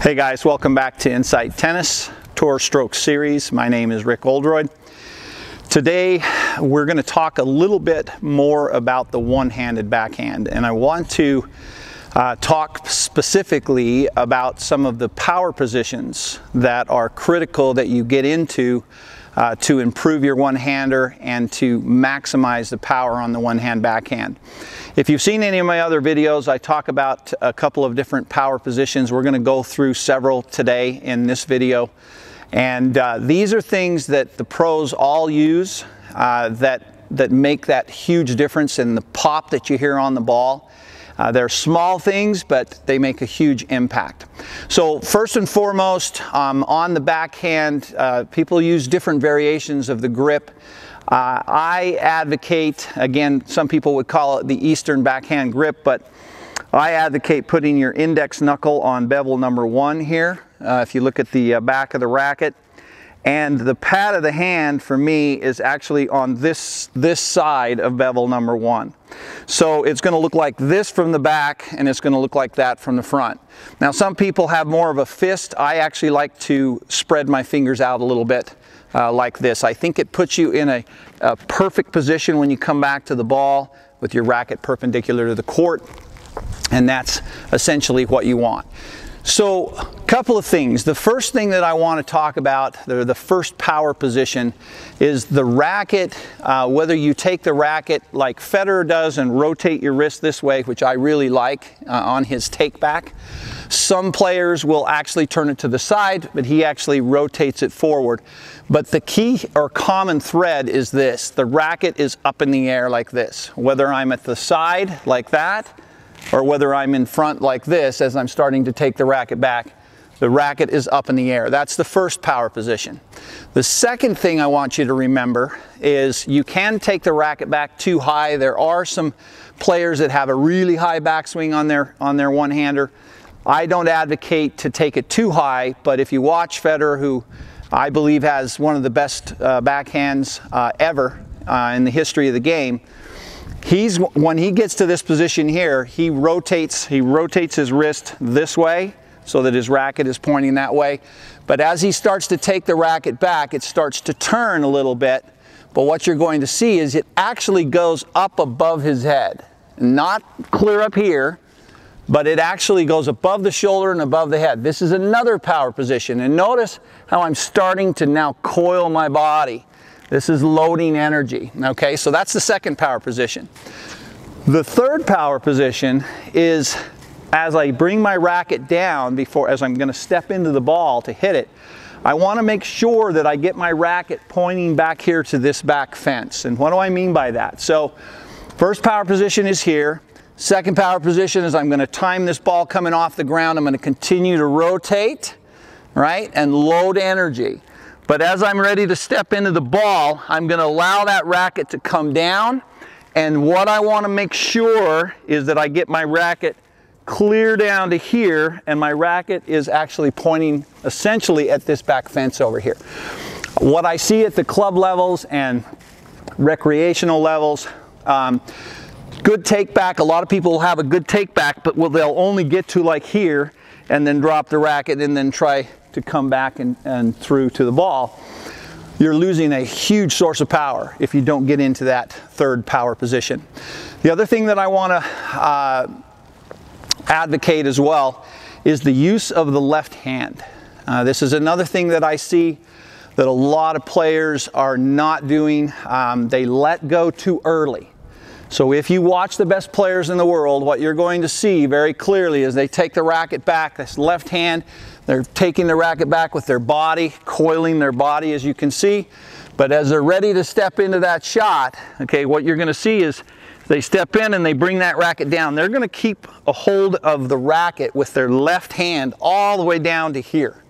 Hey guys, welcome back to Insight Tennis Tour Stroke Series. My name is Rick Oldroyd. Today we're going to talk a little bit more about the one-handed backhand, and I want to talk specifically about some of the power positions that are critical that you get into to improve your one-hander and to maximize the power on the one-hand backhand. If you've seen any of my other videos, I talk about a couple of different power positions. We're going to go through several today in this video. And these are things that the pros all use that make that huge difference in the pop that you hear on the ball. They're small things, but they make a huge impact. So first and foremost, on the backhand, people use different variations of the grip. I advocate, again, some people would call it the Eastern backhand grip, but I advocate putting your index knuckle on bevel number 1 here. If you look at the back of the racket. And the pad of the hand for me is actually on this side of bevel number 1. So it's going to look like this from the back, and it's going to look like that from the front. Now some people have more of a fist. I actually like to spread my fingers out a little bit like this. I think it puts you in a perfect position when you come back to the ball with your racket perpendicular to the court, and that's essentially what you want. So a couple of things. The first thing that I want to talk about, the first power position, is the racket. Whether you take the racket like Federer does and rotate your wrist this way, which I really like on his take back. Some players will actually turn it to the side, but he actually rotates it forward. But the key or common thread is this: the racket is up in the air like this. Whether I'm at the side like that, or whether I'm in front like this as I'm starting to take the racket back, the racket is up in the air. That's the first power position. The second thing I want you to remember is you can take the racket back too high. There are some players that have a really high backswing on their one-hander. I don't advocate to take it too high, but if you watch Federer, who I believe has one of the best backhands ever in the history of the game, when he gets to this position here, he rotates his wrist this way so that his racket is pointing that way. But as he starts to take the racket back, it starts to turn a little bit. But what you're going to see is it actually goes up above his head. Not clear up here, but it actually goes above the shoulder and above the head. This is another power position. And notice how I'm starting to now coil my body. This is loading energy, okay? So that's the second power position. The third power position is as I bring my racket down as I'm gonna step into the ball to hit it, I wanna make sure that I get my racket pointing back here to this back fence. And what do I mean by that? So first power position is here. Second power position is I'm gonna time this ball coming off the ground. I'm gonna continue to rotate, right? And load energy. But as I'm ready to step into the ball, I'm going to allow that racket to come down. And what I want to make sure is that I get my racket clear down to here, and my racket is actually pointing essentially at this back fence over here. What I see at the club levels and recreational levels, good take back. A lot of people will have a good take back, but they'll only get to like here and then drop the racket and then try to come back and through to the ball. You're losing a huge source of power if you don't get into that third power position. The other thing that I want to advocate as well is the use of the left hand. This is another thing that I see that a lot of players are not doing. They let go too early. So if you watch the best players in the world, what you're going to see very clearly is they take the racket back, this left hand, they're taking the racket back with their body, coiling their body, as you can see. But as they're ready to step into that shot, okay, what you're going to see is they step in and they bring that racket down. They're going to keep a hold of the racket with their left hand all the way down to here.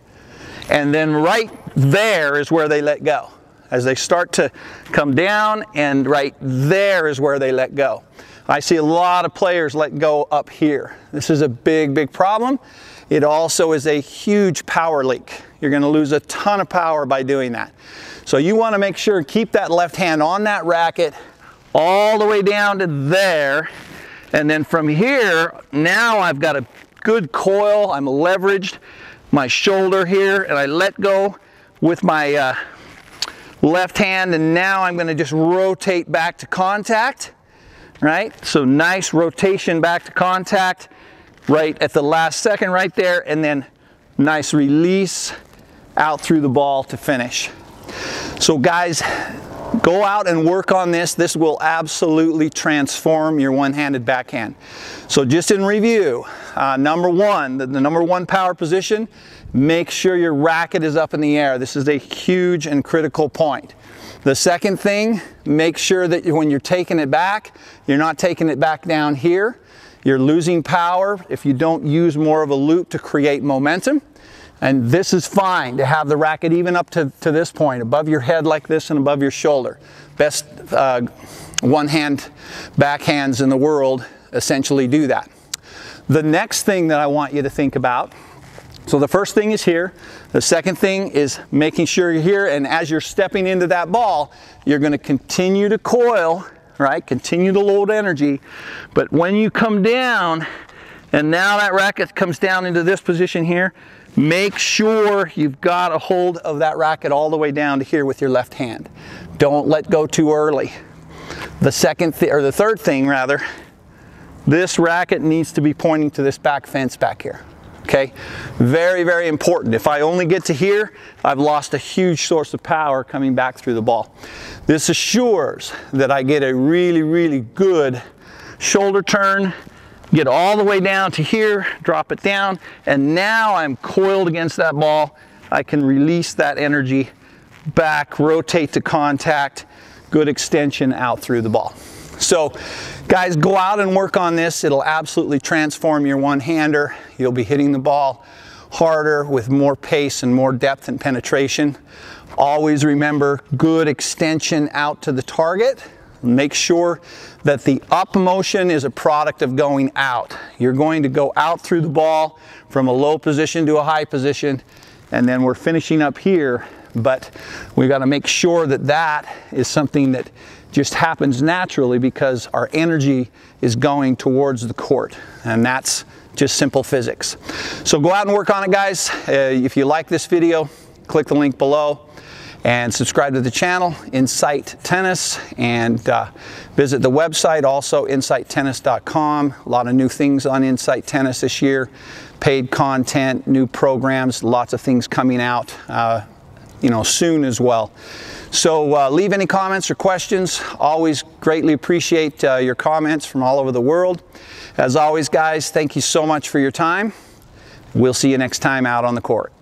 And then right there is where they let go. As they start to come down, and right there is where they let go. I see a lot of players let go up here. This is a big, big problem. It also is a huge power leak. You're going to lose a ton of power by doing that. So you want to make sure, keep that left hand on that racket all the way down to there. And then from here, now I've got a good coil, I'm leveraged. my shoulder here, and I let go with my left hand, and now I'm going to just rotate back to contact, right? So nice rotation back to contact right at the last second right there, and then nice release out through the ball to finish. So guys, go out and work on this. This will absolutely transform your one-handed backhand. So just in review, number one, the number one power position, make sure your racket is up in the air. This is a huge and critical point. The second thing, make sure that when you're taking it back, you're not taking it back down here. You're losing power if you don't use more of a loop to create momentum. And this is fine to have the racket even up to this point, above your head like this and above your shoulder. Best one-hand backhands in the world essentially do that. The next thing that I want you to think about, so the first thing is here. The second thing is making sure you're here, and as you're stepping into that ball, you're going to continue to coil, right? Continue to load energy. But when you come down, and now that racket comes down into this position here, make sure you've got a hold of that racket all the way down to here with your left hand. Don't let go too early. The third thing rather, this racket needs to be pointing to this back fence back here. Okay, very, very important. If I only get to here, I've lost a huge source of power coming back through the ball. This assures that I get a really, really good shoulder turn, get all the way down to here, drop it down, and now I'm coiled against that ball. I can release that energy back, rotate to contact, good extension out through the ball. So guys, go out and work on this. It'll absolutely transform your one-hander. You'll be hitting the ball harder with more pace and more depth and penetration. Always remember, good extension out to the target. Make sure that the up motion is a product of going out. You're going to go out through the ball from a low position to a high position, and then we're finishing up here, but we've got to make sure that that is something that just happens naturally because our energy is going towards the court, and that's just simple physics. So go out and work on it, guys. If you like this video, click the link below and subscribe to the channel, Insight Tennis, and visit the website, also insighttennis.com. A lot of new things on Insight Tennis this year, paid content, new programs, lots of things coming out soon as well. So leave any comments or questions. Always greatly appreciate your comments from all over the world. As always, guys, thank you so much for your time. We'll see you next time out on the court.